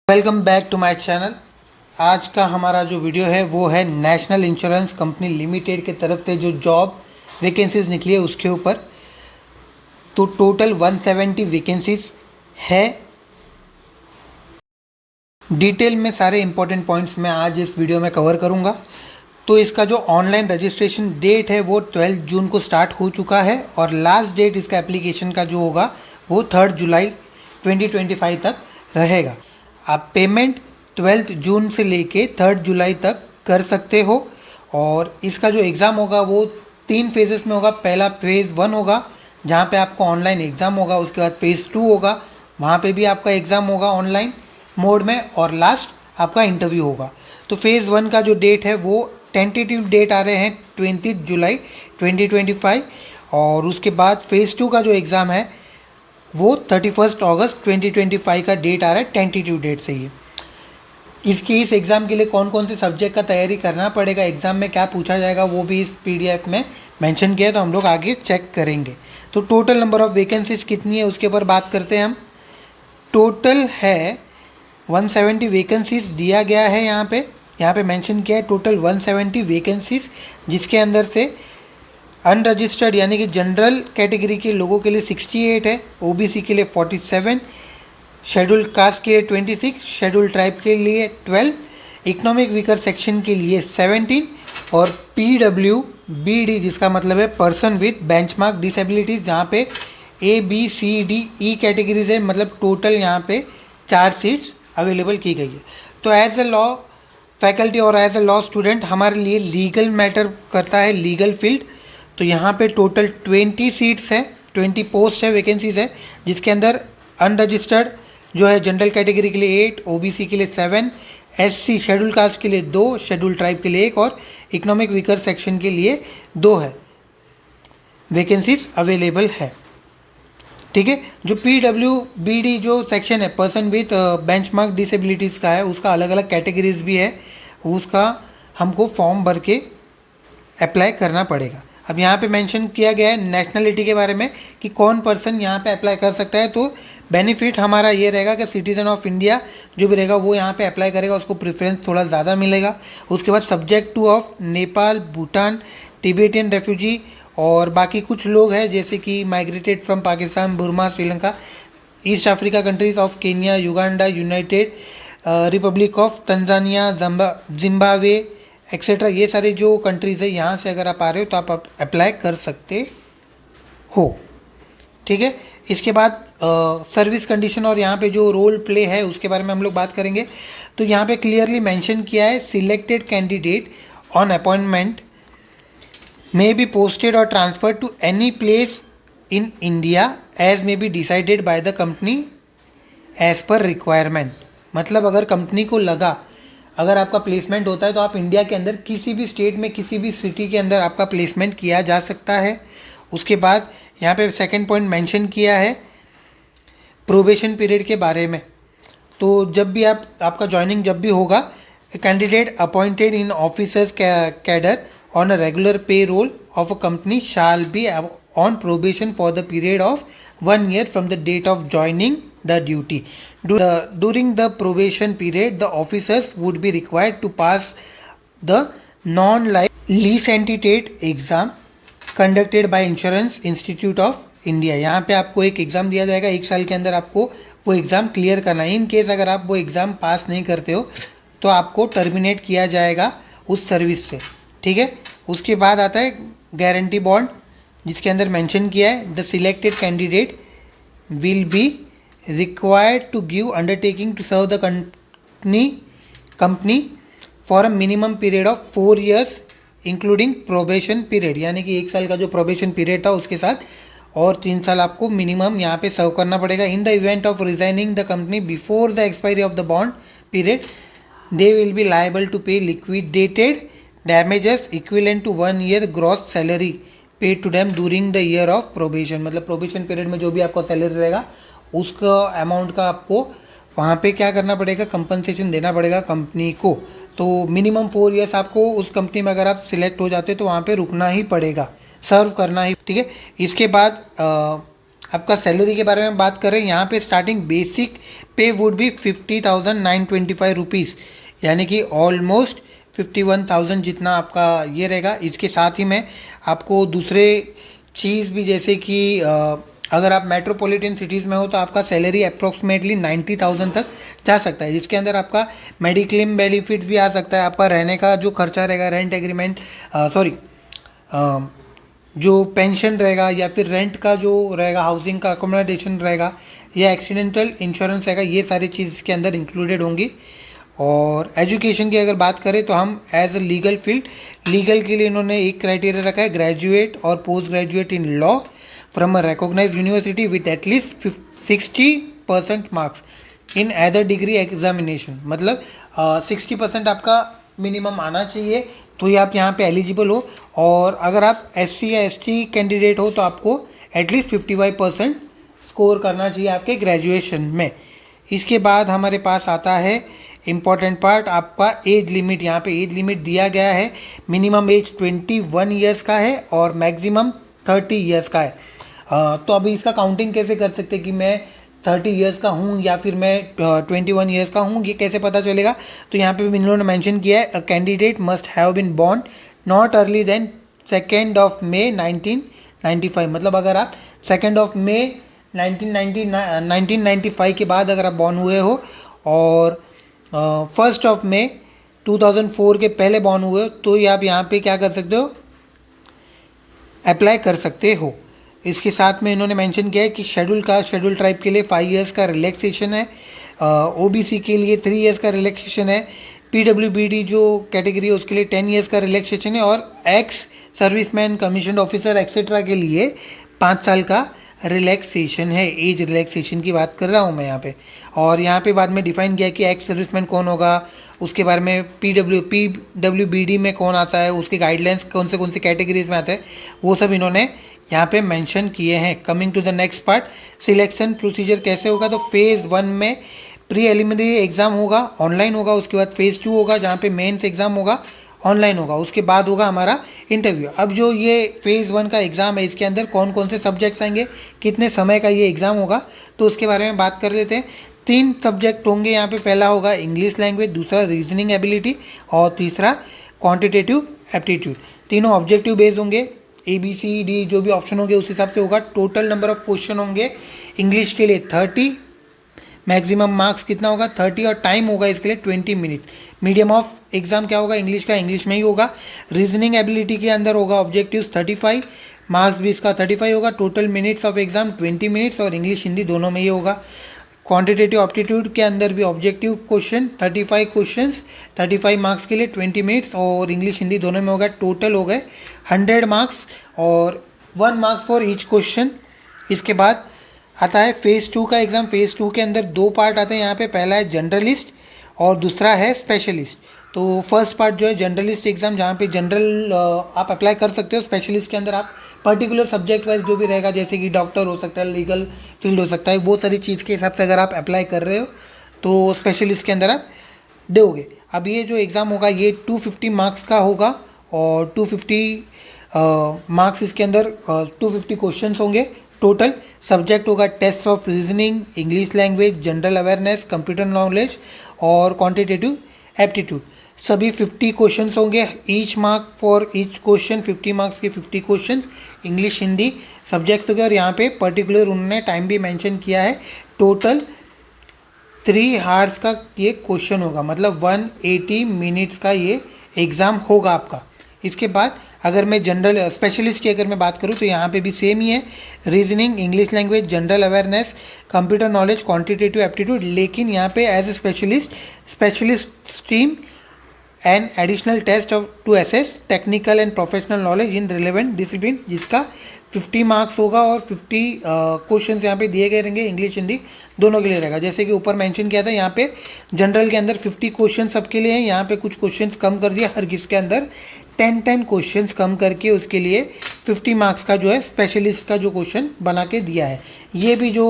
Welcome back to my channel. आज का हमारा जो वीडियो है वो है नेशनल इंश्योरेंस कंपनी लिमिटेड के तरफ से जो जॉब वैकेंसीज निकली है उसके ऊपर। तो टोटल 170 वैकेंसीज है। डिटेल में सारे इंपॉर्टेंट पॉइंट्स मैं आज इस वीडियो में कवर करूंगा। तो इसका जो ऑनलाइन रजिस्ट्रेशन डेट है वो 12 जून को स्टार्ट हो चुका है और लास्ट डेट इसका एप्लीकेशन का जो होगा वो 3 जुलाई 2025 तक रहेगा। आप पेमेंट 12 जून से लेके 3 जुलाई तक कर सकते हो और इसका जो एग्ज़ाम होगा वो 3 फेजेस में होगा। पहला फेज़ 1 होगा जहाँ पे आपको ऑनलाइन एग्ज़ाम होगा, उसके बाद फेज़ 2 होगा, वहाँ पे भी आपका एग्ज़ाम होगा ऑनलाइन मोड में और लास्ट आपका इंटरव्यू होगा। तो फेज़ 1 का जो डेट है वो टेंटेटिव डेट आ रहे हैं 20 जुलाई 2025 और उसके बाद फेज़ 2 का जो एग्ज़ाम है वो 31 अगस्त 2025 का डेट आ रहा है टेंटेटिव डेट से ही। इस एग्ज़ाम के लिए कौन कौन से सब्जेक्ट का तैयारी करना पड़ेगा, एग्ज़ाम में क्या पूछा जाएगा वो भी इस पीडीएफ में मेंशन किया है, तो हम लोग आगे चेक करेंगे। तो टोटल नंबर ऑफ़ वैकेंसीज कितनी है उसके ऊपर बात करते हैं हम। टोटल है 170 वैकेंसीज दिया गया है। यहाँ पे मेंशन किया है टोटल 170 वैकेंसीज, जिसके अंदर से अनरजिस्टर्ड यानी कि जनरल कैटेगरी के लोगों के लिए 68 है, ओबीसी के लिए 47, शेड्यूल कास्ट के लिए 26, शेड्यूल ट्राइब के लिए 12, इकोनॉमिक वीकर सेक्शन के लिए 17 और PWBD जिसका मतलब है पर्सन विथ बेंचमार्क डिसेबिलिटीज़, जहाँ पे ABCDE कैटेगरीज है, मतलब टोटल यहाँ पे 4 सीट्स अवेलेबल की गई है। तो एज ए लॉ फैकल्टी और एज ए लॉ स्टूडेंट हमारे लिए लीगल मैटर करता है, लीगल फील्ड। तो यहाँ पे टोटल 20 सीट्स है, 20 पोस्ट है, वैकेंसीज है, जिसके अंदर अनरजिस्टर्ड जो है जनरल कैटेगरी के लिए 8, ओबीसी के लिए 7, SC शेड्यूल कास्ट के लिए 2, शेड्यूल ट्राइब के लिए 1 और इकोनॉमिक वीकर सेक्शन के लिए 2 है वैकेंसीज अवेलेबल है। ठीक है। जो PWBD जो सेक्शन है पर्सन विथ बेंचमार्क डिसेबिलिटीज़ का है, उसका अलग अलग कैटेगरीज भी है, उसका हमको फॉर्म भर के अप्लाई करना पड़ेगा। अब यहाँ पे मेंशन किया गया है नेशनलिटी के बारे में कि कौन पर्सन यहाँ पे अप्लाई कर सकता है। तो बेनिफिट हमारा ये रहेगा कि सिटीज़न ऑफ इंडिया जो भी रहेगा वो यहाँ पे अप्लाई करेगा, उसको प्रेफरेंस थोड़ा ज़्यादा मिलेगा। उसके बाद subject to of Nepal, Bhutan, Tibetan refugee और बाकी कुछ लोग हैं जैसे कि migrated from Pakistan, Burma, Sri Lanka, East Africa countries of Kenya, Uganda, United Republic of Tanzania, Zimbabwe etcetera, ये सारे जो कंट्रीज़ है यहाँ से अगर आप आ रहे हो तो आप अप्लाई कर सकते हो। ठीक है। इसके बाद सर्विस कंडीशन और यहाँ पे जो रोल प्ले है उसके बारे में हम लोग बात करेंगे। तो यहाँ पे क्लियरली मेंशन किया है selected candidate on appointment may be posted or transferred to any place in India as may be decided by the company as per requirement। मतलब अगर कंपनी को लगा, अगर आपका प्लेसमेंट होता है तो आप इंडिया के अंदर किसी भी स्टेट में किसी भी सिटी के अंदर आपका प्लेसमेंट किया जा सकता है। उसके बाद यहाँ पे सेकंड पॉइंट मेंशन किया है प्रोबेशन पीरियड के बारे में। तो जब भी आपका ज्वाइनिंग जब भी होगा, candidate appointed in officers cadre on a regular payroll of a company shall be on probation for the period of 1 year from the date of joining the duty. During the probation period, the officers would be required to pass the non-life lease entity exam conducted by Insurance Institute of India। यहाँ पे आपको एक exam दिया जाएगा, 1 साल के अंदर आपको वो एग्ज़ाम क्लियर करना है। इन केस अगर आप वो एग्ज़ाम पास नहीं करते हो तो आपको टर्मिनेट किया जाएगा उस सर्विस से। ठीक है। उसके बाद आता है गारंटी बॉन्ड, जिसके अंदर मेंशन किया है the selected candidate will be required to give undertaking to serve the company for a minimum period of 4 years including probation period, यानी कि 1 साल का जो प्रोबेशन पीरियड था उसके साथ और 3 साल आपको मिनिमम यहाँ पे सर्व करना पड़ेगा। In the event of resigning the company before the expiry of the bond period they will be liable to pay liquidated damages equivalent to 1 year gross salary paid to them during the year of probation। मतलब probation period में जो भी आपका salary रहेगा उसका amount का आपको वहाँ पे क्या करना पड़ेगा, कंपनसेशन देना पड़ेगा कंपनी को। तो मिनिमम 4 years आपको उस कंपनी में अगर आप सिलेक्ट हो जाते तो वहाँ पे रुकना ही पड़ेगा, सर्व करना ही। ठीक है। इसके बाद आपका सैलरी के बारे में बात करें, यहाँ पे स्टार्टिंग बेसिक पे वुड भी 50,925 रुपीज़, यानी कि ऑलमोस्ट 51,000 जितना आपका ये रहेगा। इसके साथ ही में आपको दूसरे चीज़ भी, जैसे कि अगर आप मेट्रोपॉलिटन सिटीज़ में हो तो आपका सैलरी अप्रॉक्सीमेटली 90,000 तक जा सकता है, जिसके अंदर आपका मेडिक्लेम बेनिफिट्स भी आ सकता है। आपका रहने का जो खर्चा रहेगा, रेंट एग्रीमेंट जो पेंशन रहेगा या फिर रेंट का जो रहेगा, हाउसिंग का अकोमोडेशन रहेगा या एक्सीडेंटल इंश्योरेंस रहेगा, ये सारी चीज़ इसके अंदर इंक्लूडेड होंगी। और एजुकेशन की अगर बात करें तो हम as a legal field, legal के लिए इन्होंने एक क्राइटेरिया रखा है, ग्रेजुएट और post graduate in law from a recognised university with at least 60% marks in other degree examination. मतलब 60% आपका मिनिमम आना चाहिए, तो ये आप यहाँ पे एलिजिबल हो। और अगर आप SC या ST कैंडिडेट हो तो आपको एटलीस्ट 55% स्कोर करना चाहिए आपके ग्रेजुएशन में। इसके बाद हमारे पास आता है इम्पॉर्टेंट पार्ट, आपका एज लिमिट। यहाँ पे एज लिमिट दिया गया है, मिनिमम एज 21 ईयर्स का है और मैक्सिमम 30 ईयर्स का है। तो अभी इसका काउंटिंग कैसे कर सकते हैं कि मैं 30 ईयर्स का हूँ या फिर मैं 21 ईयर्स का हूँ, ये कैसे पता चलेगा? तो यहाँ पे इन्होंने मेंशन किया है, a candidate must have been born not early than 2 मई 1995। मतलब अगर आप 2 मई 1995 के बाद अगर आप बॉर्न हुए हो और 1 मई 2004 के पहले बॉर्न हुए हो, तो ये आप यहाँ पे क्या कर सकते हो, अप्लाई कर सकते हो। इसके साथ में इन्होंने मेंशन किया है कि शेड्यूल ट्राइब के लिए 5 इयर्स का रिलैक्सेशन है, OBC के लिए 3 इयर्स का रिलैक्सेशन है, PWBD जो कैटेगरी है उसके लिए 10 इयर्स का रिलैक्सेशन है, और ex serviceman, commission officer etcetera के लिए 5 साल का रिलैक्सेशन है। एज रिलैक्सेशन की बात कर रहा हूँ मैं यहाँ पे। और यहाँ पे बाद में डिफाइन किया कि एक्स सर्विसमैन कौन होगा, उसके बारे में PWBD में कौन आता है, उसके गाइडलाइंस कौन से कैटेगरीज में आता है, वो सब इन्होंने यहाँ पे मेंशन किए हैं। Coming to the next part, selection procedure कैसे होगा? तो फेज़ 1 में प्री एलिमिनरी एग्ज़ाम होगा, ऑनलाइन होगा। उसके बाद फेज़ 2 होगा जहाँ पे मेंस एग्ज़ाम होगा, ऑनलाइन होगा। उसके बाद होगा हमारा इंटरव्यू। अब जो ये फेज़ 1 का एग्ज़ाम है, इसके अंदर कौन कौन से सब्जेक्ट्स आएंगे, कितने समय का ये एग्ज़ाम होगा, तो उसके बारे में बात कर लेते हैं। 3 सब्जेक्ट होंगे यहाँ पे। पहला होगा इंग्लिश लैंग्वेज, दूसरा रीजनिंग एबिलिटी और तीसरा क्वांटिटेटिव एप्टीट्यूड। तीनों ऑब्जेक्टिव बेस्ड होंगे। ABCD जो भी ऑप्शन होंगे उस हिसाब से होगा। टोटल नंबर ऑफ क्वेश्चन होंगे इंग्लिश के लिए 30, मैक्सिमम मार्क्स कितना होगा 30, और टाइम होगा इसके लिए 20 मिनट। मीडियम ऑफ एग्जाम क्या होगा, इंग्लिश का इंग्लिश में ही होगा। रीजनिंग एबिलिटी के अंदर होगा ऑब्जेक्टिव्स 35, मार्क्स भी इसका 35 होगा। Total minutes of exam 20 minutes, और इंग्लिश हिंदी दोनों में ही होगा। क्वांटिटेटिव एप्टीट्यूड के अंदर भी ऑब्जेक्टिव क्वेश्चन 35 क्वेश्चंस, 35 मार्क्स के लिए 20 मिनट्स, और इंग्लिश हिंदी दोनों में होगा। टोटल हो गए 100 मार्क्स और 1 मार्क्स फॉर ईच क्वेश्चन। इसके बाद आता है फेज़ 2 का एग्ज़ाम। फेज़ 2 के अंदर 2 पार्ट आते हैं यहाँ पे। पहला है जनरलिस्ट और दूसरा है स्पेशलिस्ट। तो फर्स्ट पार्ट जो है जनरलिस्ट एग्ज़ाम, जहाँ पे जनरल आप अप्लाई कर सकते हो। स्पेशलिस्ट के अंदर आप पर्टिकुलर सब्जेक्ट वाइज जो भी रहेगा, जैसे कि डॉक्टर हो सकता है, लीगल फील्ड हो सकता है, वो सारी चीज़ के हिसाब से अगर आप अप्लाई कर रहे हो तो स्पेशलिस्ट के अंदर आप दोगे। अब ये जो एग्ज़ाम होगा ये 250 मार्क्स का होगा, और 250 मार्क्स इसके अंदर 250 क्वेश्चन होंगे। टोटल सब्जेक्ट होगा test of reasoning, English language, general awareness, computer knowledge और क्वांटिटेटिव एप्टीट्यूड। सभी 50 क्वेश्चंस होंगे। Each mark for each question 50 marks के 50 क्वेश्चन इंग्लिश हिंदी सब्जेक्ट्स हो गए। और यहाँ पे पर्टिकुलर उन्होंने टाइम भी मेंशन किया है। टोटल 3 आवर्स का ये क्वेश्चन होगा, मतलब 180 मिनट्स का ये एग्ज़ाम होगा आपका। इसके बाद अगर मैं जनरल स्पेशलिस्ट की अगर मैं बात करूँ तो यहाँ पे भी सेम ही है, reasoning, English language, general awareness, computer knowledge, quantitative aptitude. लेकिन यहाँ पे as a specialist stream an additional test of to assess technical and professional knowledge in relevant discipline, जिसका 50 मार्क्स होगा और 50 क्वेश्चन यहाँ पे दिए गए रहेंगे। इंग्लिश हिंदी दोनों के लिए रहेगा। जैसे कि ऊपर मेंशन किया था, यहाँ पे जनरल के अंदर 50 क्वेश्चन सबके लिए हैं। यहाँ पे कुछ क्वेश्चंस कम कर दिया, हर किसके अंदर 10 क्वेश्चंस कम करके उसके लिए 50 मार्क्स का जो है स्पेशलिस्ट का जो क्वेश्चन बना के दिया है। ये भी जो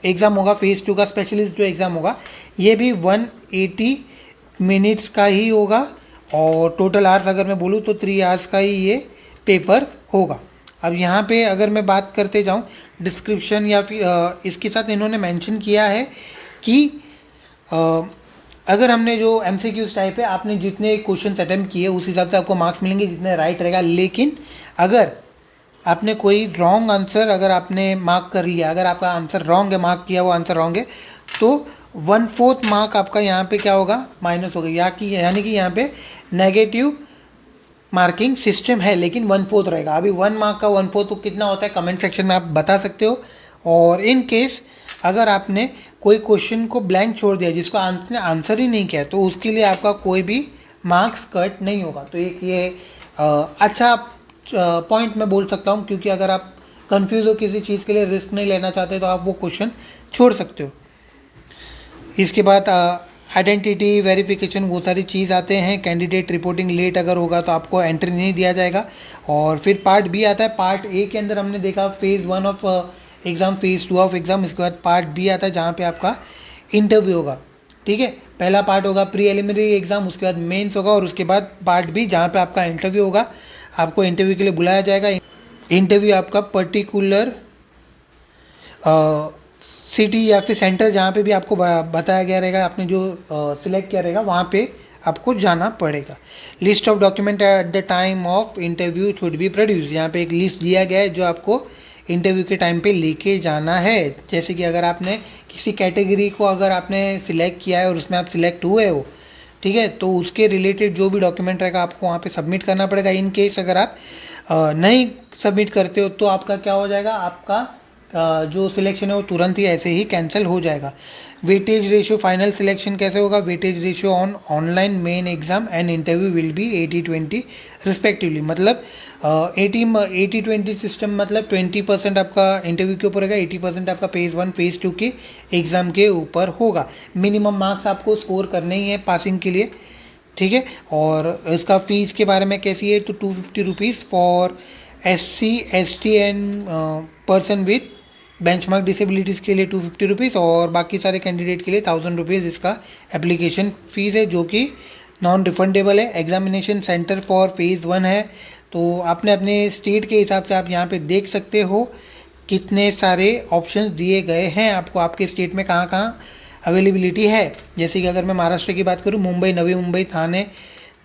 एग्ज़ाम होगा फेज़ 2 का स्पेशलिस्ट जो एग्ज़ाम होगा, ये भी 180 मिनट्स का ही होगा। और टोटल आवर्स अगर मैं बोलूँ तो 3 आवर्स का ही ये पेपर होगा। अब यहाँ पे अगर मैं बात करते जाऊँ डिस्क्रिप्शन या फिर इसके साथ इन्होंने मेंशन किया है कि अगर हमने जो MCQs टाइप है, आपने जितने क्वेश्चन अटैम्प्ट किए उस हिसाब से आपको मार्क्स मिलेंगे, जितने राइट रहेगा। लेकिन अगर आपने कोई रॉन्ग आंसर अगर आपने मार्क कर लिया, अगर आपका आंसर रॉन्ग है, मार्क किया वो आंसर रॉन्ग है, तो 1/4 मार्क आपका यहाँ पे क्या होगा, माइनस होगा। यानी कि यहाँ पे नेगेटिव मार्किंग सिस्टम है, लेकिन 1/4 रहेगा। अभी 1 मार्क का 1/4 तो कितना होता है, कमेंट सेक्शन में आप बता सकते हो। और इन केस अगर आपने कोई क्वेश्चन को ब्लैंक छोड़ दिया, जिसको आपने आंसर ही नहीं किया, तो उसके लिए आपका कोई भी मार्क्स कट नहीं होगा। तो एक ये अच्छा पॉइंट मैं बोल सकता हूँ, क्योंकि अगर आप कंफ्यूज हो किसी चीज़ के लिए, रिस्क नहीं लेना चाहते, तो आप वो क्वेश्चन छोड़ सकते हो। इसके बाद आइडेंटिटी वेरिफिकेशन वो सारी चीज़ आते हैं। कैंडिडेट रिपोर्टिंग लेट अगर होगा तो आपको एंट्री नहीं दिया जाएगा। और फिर पार्ट बी आता है। पार्ट ए के अंदर हमने देखा phase 1 of exam, phase 2 of exam. इसके बाद पार्ट बी आता है जहाँ पे आपका इंटरव्यू होगा। ठीक है, पहला पार्ट होगा प्रीलिमिनरी एग्ज़ाम, उसके बाद मेंस होगा, और उसके बाद पार्ट बी जहाँ पे आपका इंटरव्यू होगा। आपको इंटरव्यू के लिए बुलाया जाएगा। इंटरव्यू आपका पर्टिकुलर सिटी या फिर सेंटर जहाँ पे भी आपको बताया गया रहेगा, आपने जो सिलेक्ट किया रहेगा वहाँ पे आपको जाना पड़ेगा। List of document at the time of interview should be produce. यहाँ पे एक लिस्ट दिया गया है जो आपको इंटरव्यू के टाइम पे लेके जाना है। जैसे कि अगर आपने किसी कैटेगरी को अगर आपने सिलेक्ट किया है और उसमें आप सिलेक्ट हुए हो, ठीक है, तो उसके रिलेटेड जो भी डॉक्यूमेंट रहेगा आपको वहाँ पे सबमिट करना पड़ेगा। इन केस अगर आप नहीं सबमिट करते हो तो आपका क्या हो जाएगा, आपका जो सिलेक्शन है वो तुरंत ही ऐसे ही कैंसिल हो जाएगा। वेटेज रेशियो फाइनल सिलेक्शन कैसे होगा, weightage ratio on online main exam and interview will be 80-20 respectively. मतलब 80-20 सिस्टम, मतलब 20% आपका इंटरव्यू के ऊपर होगा, 80% आपका फेज़ 1 फेज़ 2 के एग्ज़ाम के ऊपर होगा। मिनिमम मार्क्स आपको स्कोर करने ही है पासिंग के लिए। ठीक है, और इसका फ़ीस के बारे में कैसी है, तो 250 rupees for SC ST and person with benchmark disabilities के लिए 250 रुपीज़, और बाकी सारे कैंडिडेट के लिए 1000 रुपीज़ इसका एप्लीकेशन फ़ीस है, जो कि नॉन रिफंडेबल है। एग्जामिनेशन सेंटर फॉर फेज़ 1 है, तो आपने अपने स्टेट के हिसाब से आप यहाँ पे देख सकते हो कितने सारे ऑप्शंस दिए गए हैं आपको, आपके स्टेट में कहाँ कहाँ अवेलेबिलिटी है। जैसे कि अगर मैं महाराष्ट्र की बात करूँ, मुंबई, नवी मुंबई, ठाणे,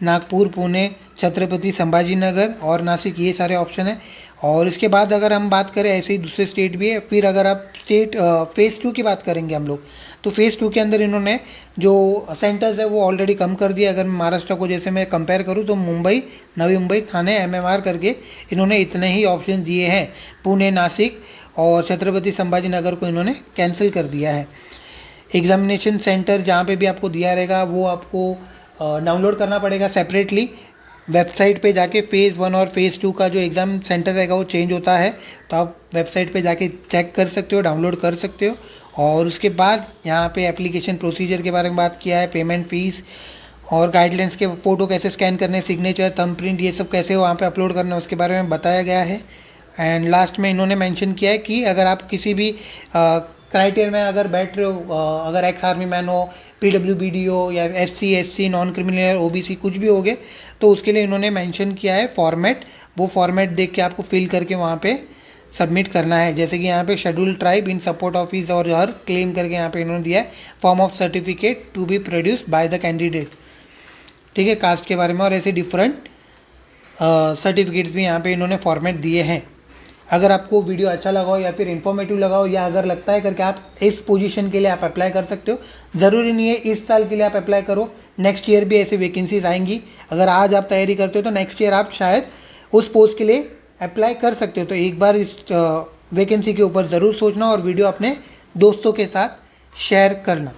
नागपुर, पुणे, छत्रपति संभाजी नगर और नासिक, ये सारे ऑप्शन है। और इसके बाद अगर हम बात करें, ऐसे ही दूसरे स्टेट भी है। फिर अगर आप स्टेट फेज़ 2 की बात करेंगे हम लोग, तो फेज़ 2 के अंदर इन्होंने जो सेंटर्स है वो ऑलरेडी कम कर दिया। अगर मैं महाराष्ट्र को जैसे मैं कंपेयर करूँ तो मुंबई, नवी मुंबई, ठाणे, MMR करके इन्होंने इतने ही ऑप्शन दिए हैं। पुणे, नासिक और छत्रपति संभाजी नगर को इन्होंने कैंसिल कर दिया है। एग्जामिनेशन सेंटर जहाँ पे भी आपको दिया रहेगा वो आपको डाउनलोड करना पड़ेगा सेपरेटली। वेबसाइट पे जाके फेज़ 1 और फेज़ 2 का जो एग्ज़ाम सेंटर रहेगा वो चेंज होता है, तो आप वेबसाइट पे जाके चेक कर सकते हो, डाउनलोड कर सकते हो। और उसके बाद यहाँ पे एप्लीकेशन प्रोसीजर के बारे में बात किया है, पेमेंट फ़ीस और गाइडलाइंस के फ़ोटो कैसे स्कैन करने, सिग्नेचर, थंब प्रिंट, ये सब कैसे वहाँ पे अपलोड करना है उसके बारे में बताया गया है। एंड लास्ट में इन्होंने मेंशन किया है कि अगर आप किसी भी क्राइटेरिया में अगर बैठ रहे हो, अगर एक्स आर्मी मैन हो, PWBD हो, या SC SC non criminal OBC कुछ भी हो गए, तो उसके लिए इन्होंने मेंशन किया है फॉर्मेट। वो फॉर्मेट देख के आपको फिल करके वहाँ पे सबमिट करना है। जैसे कि यहाँ पे schedule tribe in support of his और हर क्लेम करके यहाँ पे इन्होंने दिया है form of certificate to be produce by the candidate. ठीक है, कास्ट के बारे में और ऐसे डिफरेंट सर्टिफिकेट्स भी यहाँ पे इन्होंने फॉर्मेट दिए हैं। अगर आपको वीडियो अच्छा लगा हो या फिर इन्फॉर्मेटिव लगा हो, या अगर लगता है करके आप इस पोजीशन के लिए आप अप्लाई कर सकते हो। ज़रूरी नहीं है इस साल के लिए आप अप्लाई करो, नेक्स्ट ईयर भी ऐसे वैकेंसीज आएंगी। अगर आज आप तैयारी करते हो तो नेक्स्ट ईयर आप शायद उस पोस्ट के लिए अप्लाई कर सकते हो। तो एक बार इस वैकेंसी के ऊपर ज़रूर सोचना और वीडियो अपने दोस्तों के साथ शेयर करना।